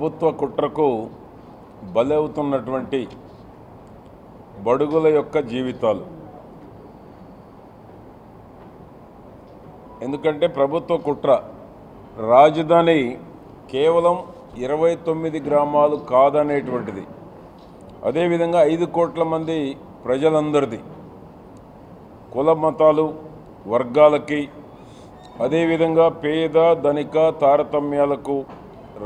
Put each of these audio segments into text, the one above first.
ప్రభుత్వ కుట్రకు బలవుతున్నటువంటి బడుగుల యొక్క జీవితాలు. ఎందుకంటే ప్రభుత్వ కుట్ర రాజధాని కేవలం 29 గ్రామాలు కాదనేటువంటిది, అదేవిధంగా 5 కోట్ల మంది ప్రజలందరిది, కుల మతాలు వర్గాలకి, అదేవిధంగా పేద ధనిక తారతమ్యాలకు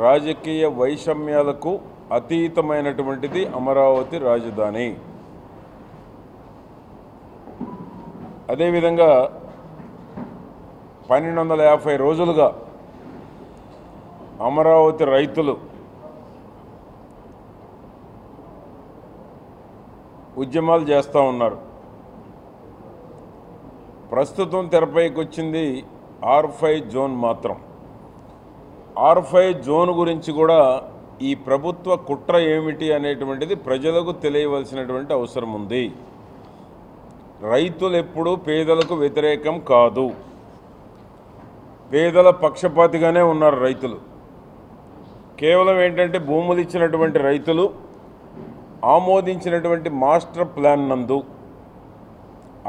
రాజకీయ వైషమ్యాలకు అతీతమైనటువంటిది అమరావతి రాజధాని. అదేవిధంగా 1250 రోజులుగా అమరావతి రైతులు ఉద్యమాలు చేస్తూ ఉన్నారు. ప్రస్తుతం తెరపైకి వచ్చింది R5 జోన్ మాత్రం. R5 జోన్ గురించి కూడా ఈ ప్రభుత్వ కుట్ర ఏమిటి అనేటువంటిది ప్రజలకు తెలియవలసినటువంటి అవసరం ఉంది. రైతులు ఎప్పుడూ పేదలకు వ్యతిరేకం కాదు, పేదల పక్షపాతిగానే ఉన్నారు రైతులు. కేవలం ఏంటంటే భూములు ఇచ్చినటువంటి రైతులు ఆమోదించినటువంటి మాస్టర్ ప్లాన్ నందు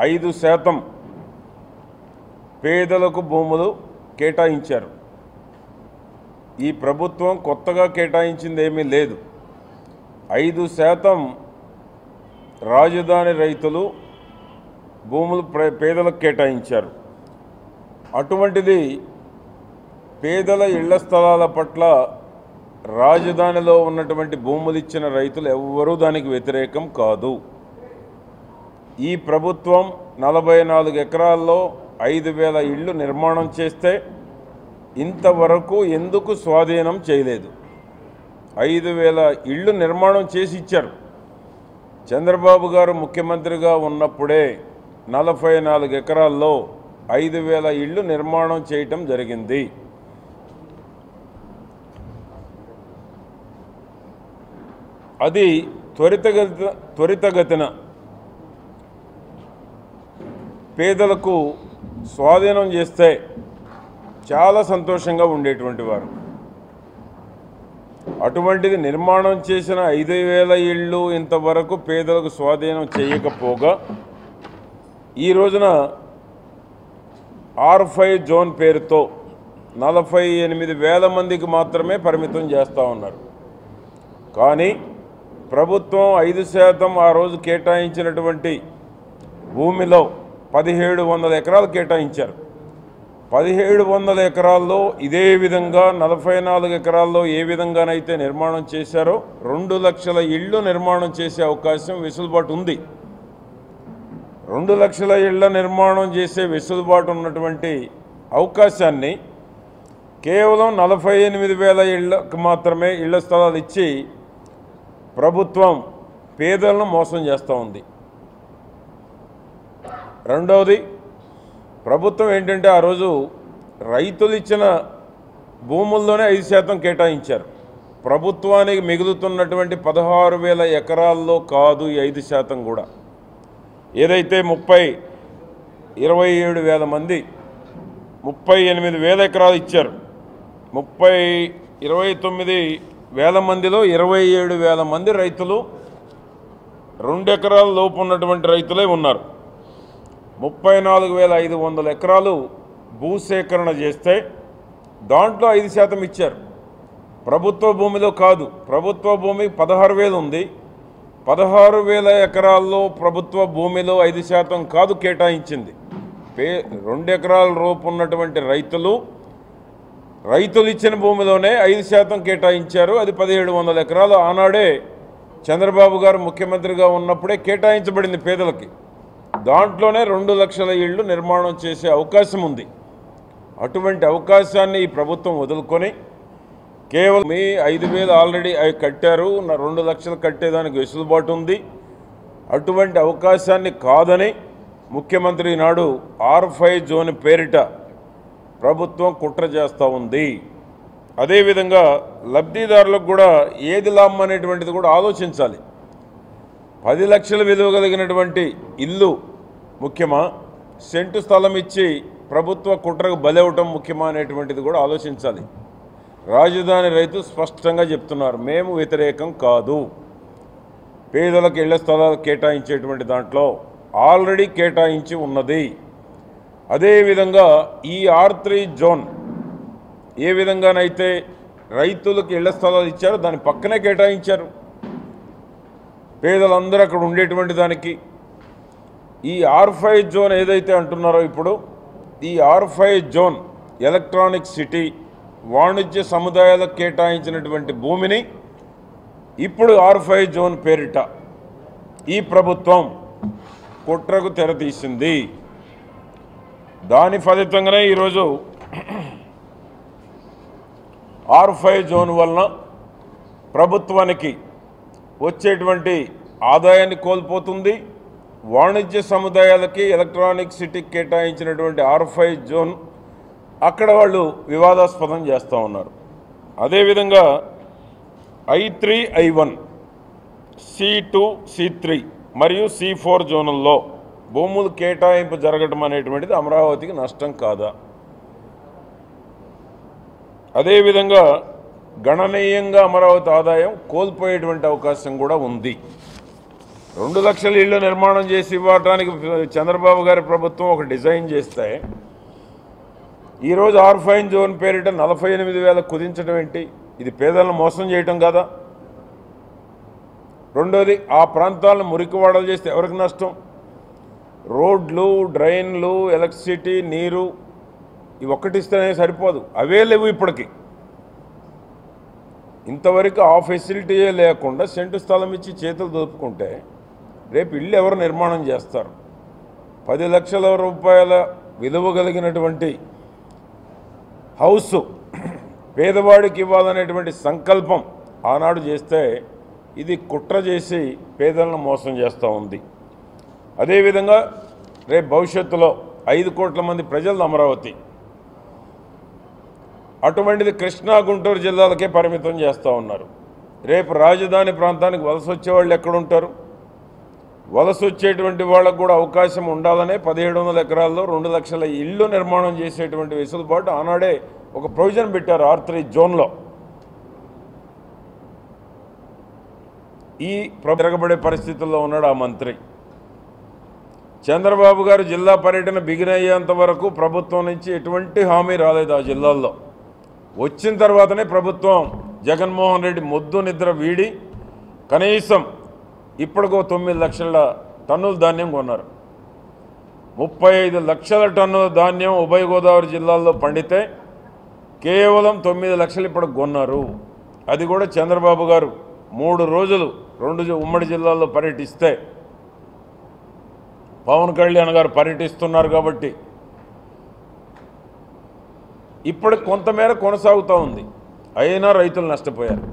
5% పేదలకు భూములు కేటాయించారు. ఈ ప్రభుత్వం కొత్తగా కేటాయించింది ఏమీ లేదు. 5% రాజధాని రైతులు భూములు పేదలకు కేటాయించారు. అటువంటిది పేదల ఇళ్ల స్థలాల పట్ల రాజధానిలో ఉన్నటువంటి భూములు ఇచ్చిన రైతులు ఎవ్వరూ దానికి వ్యతిరేకం కాదు. ఈ ప్రభుత్వం 44 ఎకరాల్లో 5000 ఇళ్ళు నిర్మాణం చేస్తే ఇంతవరకు ఎందుకు స్వాధీనం చేయలేదు? 5000 ఇళ్ళు నిర్మాణం చేసి ఇచ్చారు. చంద్రబాబు గారు ముఖ్యమంత్రిగా ఉన్నప్పుడే 44 ఎకరాల్లో 5000 ఇళ్ళు నిర్మాణం చేయటం జరిగింది. అది త్వరితగతిన పేదలకు స్వాధీనం చేస్తే చాలా సంతోషంగా ఉండేటువంటి వారు. అటువంటిది నిర్మాణం చేసిన 5000 ఇళ్ళు ఇంతవరకు పేదలకు స్వాధీనం చేయకపోగా ఈ రోజున R5 జోన్ పేరుతో 48,000 మందికి మాత్రమే పరిమితం చేస్తూ ఉన్నారు. కానీ ప్రభుత్వం 5% ఆ రోజు కేటాయించినటువంటి భూమిలో 1700 ఎకరాలు కేటాయించారు. 1700 ఎకరాల్లో ఇదే విధంగా 44 ఎకరాల్లో ఏ విధంగానైతే నిర్మాణం చేశారో 2 లక్షల ఇళ్ళు నిర్మాణం చేసే అవకాశం వెసులుబాటు ఉంది. 2 లక్షల ఇళ్ల నిర్మాణం చేసే వెసులుబాటు ఉన్నటువంటి అవకాశాన్ని కేవలం 48,000 ఇళ్లకు మాత్రమే ఇళ్ల స్థలాలు ఇచ్చి ప్రభుత్వం పేదలను మోసం చేస్తూ ఉంది. రెండవది, ప్రభుత్వం ఏంటంటే ఆ రోజు రైతులు ఇచ్చిన భూముల్లోనే 5% కేటాయించారు. ప్రభుత్వానికి మిగులుతున్నటువంటి 16,000 ఎకరాల్లో కాదు ఈ 5% కూడా. ఏదైతే 27,000 మంది 38,000 ఎకరాలు ఇచ్చారు. 29,000 మందిలో 27,000 మంది రైతులు 2 ఎకరాల లోపు ఉన్నటువంటి రైతులే ఉన్నారు. 34,500 ఎకరాలు భూసేకరణ చేస్తే దాంట్లో 5% ఇచ్చారు. ప్రభుత్వ భూమిలో కాదు. ప్రభుత్వ భూమి 16,000 ఉంది. 16,000 ఎకరాల్లో ప్రభుత్వ భూమిలో 5% కాదు కేటాయించింది. 2 ఎకరాల లోపు ఉన్నటువంటి రైతులు ఇచ్చిన భూమిలోనే 5% కేటాయించారు. అది 1700 ఎకరాలు ఆనాడే చంద్రబాబు గారు ముఖ్యమంత్రిగా ఉన్నప్పుడే కేటాయించబడింది పేదలకి. దాంట్లోనే 2 లక్షల ఇళ్ళు నిర్మాణం చేసే అవకాశం ఉంది. అటువంటి అవకాశాన్ని ఈ ప్రభుత్వం వదులుకొని కేవలం 5,000 ఆల్రెడీ కట్టారు, 2 లక్షలు కట్టేదానికి వెసులుబాటు ఉంది. అటువంటి అవకాశాన్ని కాదని ముఖ్యమంత్రి నాడు R5 జోన్ పేరిట ప్రభుత్వం కుట్ర చేస్తూ ఉంది. అదేవిధంగా లబ్ధిదారులకు కూడా ఏది లాభం అనేటువంటిది కూడా ఆలోచించాలి. 10 లక్షల విలువ కలిగినటువంటి ఇల్లు ముఖ్యమా, సెంటు స్థలం ఇచ్చి ప్రభుత్వ కుట్రకు బలవటం ముఖ్యమా అనేటువంటిది కూడా ఆలోచించాలి. రాజధాని రైతు స్పష్టంగా చెప్తున్నారు, మేము వ్యతిరేకం కాదు. పేదలకు ఇళ్ల స్థలాలు కేటాయించేటువంటి దాంట్లో ఆల్రెడీ కేటాయించి ఉన్నది. అదేవిధంగా ఈ R3 జోన్ ఏ విధంగానైతే రైతులకు ఇళ్ల స్థలాలు ఇచ్చారో దాని పక్కనే కేటాయించారు పేదలందరూ అక్కడ ఉండేటువంటి దానికి. ఈ R5 జోన్ ఏదైతే అంటున్నారో ఇప్పుడు, ఈ R5 జోన్ ఎలక్ట్రానిక్ సిటీ వాణిజ్య సముదాయాలకు కేటాయించినటువంటి భూమిని ఇప్పుడు R5 జోన్ పేరిట ఈ ప్రభుత్వం కుట్రకు తెరతీసింది. దాని ఫలితంగానే ఈరోజు R5 జోన్ వలన ప్రభుత్వానికి వచ్చేటువంటి ఆదాయాన్ని కోల్పోతుంది. వాణిజ్య సముదాయాలకి ఎలక్ట్రానిక్ సిటీకి కేటాయించినటువంటి R5 జోన్ అక్కడ వాళ్ళు వివాదాస్పదం చేస్తూ ఉన్నారు. అదేవిధంగా I3, I1, C2, C3 మరియు C4 జోన్లలో భూములు కేటాయింపు జరగడం అనేటువంటిది అమరావతికి నష్టం కాదా? అదేవిధంగా గణనీయంగా అమరావతి ఆదాయం కోల్పోయేటువంటి అవకాశం కూడా ఉంది. 2 లక్షల ఇళ్ల నిర్మాణం చేసి ఇవ్వడానికి చంద్రబాబు గారి ప్రభుత్వం ఒక డిజైన్ చేస్తే ఈరోజు R5 జోన్ పేరిట 48,000 కుదించడం ఏంటి? ఇది పేదలను మోసం చేయటం కదా? రెండోది, ఆ ప్రాంతాలను మురికివాడలు చేస్తే ఎవరికి నష్టం? రోడ్లు, డ్రైన్లు, ఎలక్ట్రిసిటీ, నీరు ఇవి ఒక్కటిస్తేనే సరిపోదు, అవే లేవు ఇప్పటికి. ఇంతవరకు ఆ ఫెసిలిటీయే లేకుండా సెంటు స్థలం ఇచ్చి చేతులు దోపుకుంటే రేపు ఇల్లు ఎవరు నిర్మాణం చేస్తారు? 10 లక్షల రూపాయల విలువ కలిగినటువంటి హౌస్ పేదవాడికి ఇవ్వాలనేటువంటి సంకల్పం ఆనాడు చేస్తే ఇది కుట్ర చేసి పేదలను మోసం చేస్తూ ఉంది. అదేవిధంగా రేపు భవిష్యత్తులో 5 కోట్ల మంది ప్రజలు అమరావతి, అటువంటిది కృష్ణా, గుంటూరు జిల్లాలకే పరిమితం చేస్తూ ఉన్నారు. రేపు రాజధాని ప్రాంతానికి వలస వచ్చేవాళ్ళు ఎక్కడుంటారు? వలస వచ్చేటువంటి వాళ్ళకు కూడా అవకాశం ఉండాలనే 1700 ఎకరాల్లో 2 లక్షల ఇళ్ళు నిర్మాణం చేసేటువంటి వెసులుబాటు ఆనాడే ఒక ప్రొవిజన్ పెట్టారు R3 జోన్లో. ఈ తిరగబడే పరిస్థితుల్లో ఉన్నాడు ఆ మంత్రి. చంద్రబాబు గారు జిల్లా పర్యటన బిగినయ్యేంత వరకు ప్రభుత్వం నుంచి ఎటువంటి హామీ రాలేదు ఆ జిల్లాల్లో. వచ్చిన తర్వాతనే ప్రభుత్వం జగన్మోహన్ రెడ్డి మొద్దు నిద్ర వీడి కనీసం ఇప్పటికో 9 లక్షల టన్నుల ధాన్యం కొన్నారు. 35 లక్షల టన్నుల ధాన్యం ఉభయ గోదావరి జిల్లాల్లో పండితే కేవలం 9 లక్షలు ఇప్పుడు కొన్నారు. అది కూడా చంద్రబాబు గారు 3 రోజులు 2 ఉమ్మడి జిల్లాల్లో పర్యటిస్తే, పవన్ కళ్యాణ్ గారు పర్యటిస్తున్నారు కాబట్టి ఇప్పటికి కొంతమేర కొనసాగుతూ ఉంది. అయినా రైతులు నష్టపోయారు.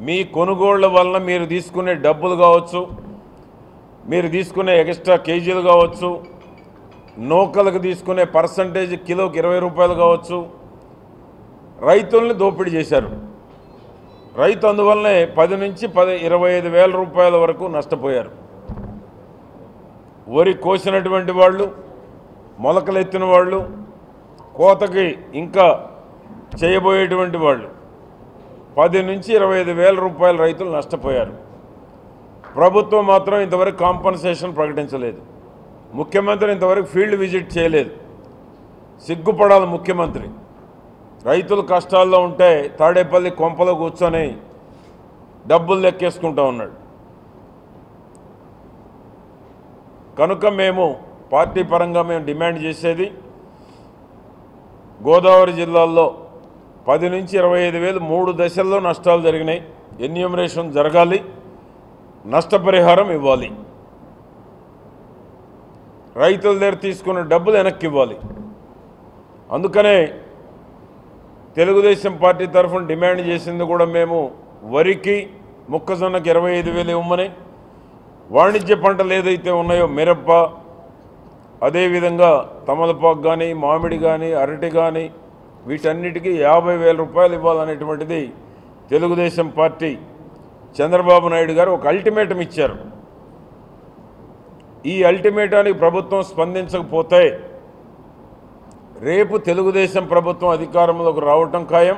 మీ కొనుగోళ్ల వలన మీరు తీసుకునే డబ్బులు కావచ్చు, మీరు తీసుకునే ఎక్స్ట్రా కేజీలు కావచ్చు, నూకలకు తీసుకునే పర్సంటేజ్ కిలోకి 20 రూపాయలు కావచ్చు, రైతుల్ని దోపిడీ చేశారు. రైతు అందువల్లనే 10 నుంచి 25 వేల రూపాయల వరకు నష్టపోయారు. వరి కోసినటువంటి వాళ్ళు, మొలకలెత్తిన వాళ్ళు, కోతకి ఇంకా చేయబోయేటువంటి వాళ్ళు 10 నుంచి 25 వేల రూపాయల రైతులు నష్టపోయారు. ప్రభుత్వం మాత్రం ఇంతవరకు కాంపన్సేషన్ ప్రకటించలేదు. ముఖ్యమంత్రి ఇంతవరకు ఫీల్డ్ విజిట్ చేయలేదు. సిగ్గుపడాలి ముఖ్యమంత్రి. రైతులు కష్టాల్లో ఉంటే తాడేపల్లి కొంపలో కూర్చొని డబ్బులు లెక్కేసుకుంటూ ఉన్నాడు. కనుక మేము పార్టీ పరంగా డిమాండ్ చేసేది, గోదావరి జిల్లాల్లో 10 నుంచి 25 వేలు 3 దశల్లో నష్టాలు జరిగినాయి. ఎన్యూమరేషన్ జరగాలి, నష్టపరిహారం ఇవ్వాలి, రైతుల దగ్గర తీసుకున్న డబ్బులు వెనక్కి ఇవ్వాలి. అందుకనే తెలుగుదేశం పార్టీ తరఫున డిమాండ్ చేసింది కూడా మేము వరికి, మొక్కజొన్నకి 25,000 ఇవ్వమని, వాణిజ్య పంటలు ఏదైతే ఉన్నాయో మిరప, అదేవిధంగా తమలపాకు కానీ, మామిడి కానీ, అరటి కానీ వీటన్నిటికీ 50,000 రూపాయలు ఇవ్వాలనేటువంటిది తెలుగుదేశం పార్టీ చంద్రబాబు నాయుడు గారు ఒక అల్టిమేటం ఇచ్చారు. ఈ అల్టిమేటానికి ప్రభుత్వం స్పందించకపోతే రేపు తెలుగుదేశం ప్రభుత్వం అధికారంలోకి రావటం ఖాయం.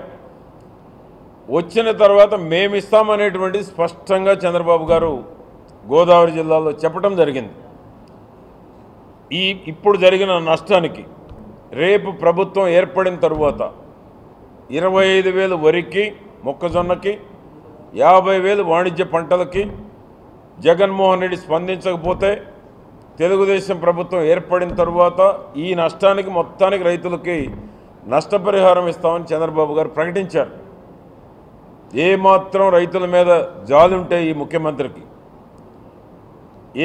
వచ్చిన తర్వాత మేమిస్తామనేటువంటి స్పష్టంగా చంద్రబాబు గారు గోదావరి జిల్లాలో చెప్పడం జరిగింది. ఇప్పుడు జరిగిన నష్టానికి రేపు ప్రభుత్వం ఏర్పడిన తరువాత 25,000 వరికి, మొక్కజొన్నకి, 50,000 వాణిజ్య పంటలకి జగన్మోహన్ రెడ్డి స్పందించకపోతే తెలుగుదేశం ప్రభుత్వం ఏర్పడిన తరువాత ఈ నష్టానికి మొత్తానికి రైతులకి నష్టపరిహారం ఇస్తామని చంద్రబాబు గారు ప్రకటించారు. ఏమాత్రం రైతుల మీద జాలుంటే ఈ ముఖ్యమంత్రికి,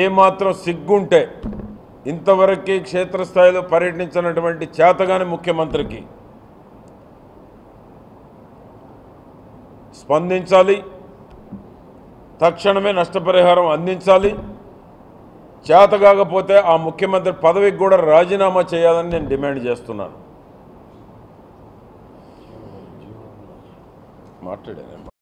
ఏమాత్రం సిగ్గుంటే, ఇంతవరకు క్షేత్రస్థాయిలో పర్యటించినటువంటి చేతగాని ముఖ్యమంత్రికి స్పందించాలి, తక్షణమే నష్టపరిహారం అందించాలి. చేతగాకపోతే ఆ ముఖ్యమంత్రి పదవికి కూడా రాజీనామా చేయాలని నేను డిమాండ్ చేస్తున్నాను. మాట్లాడాను.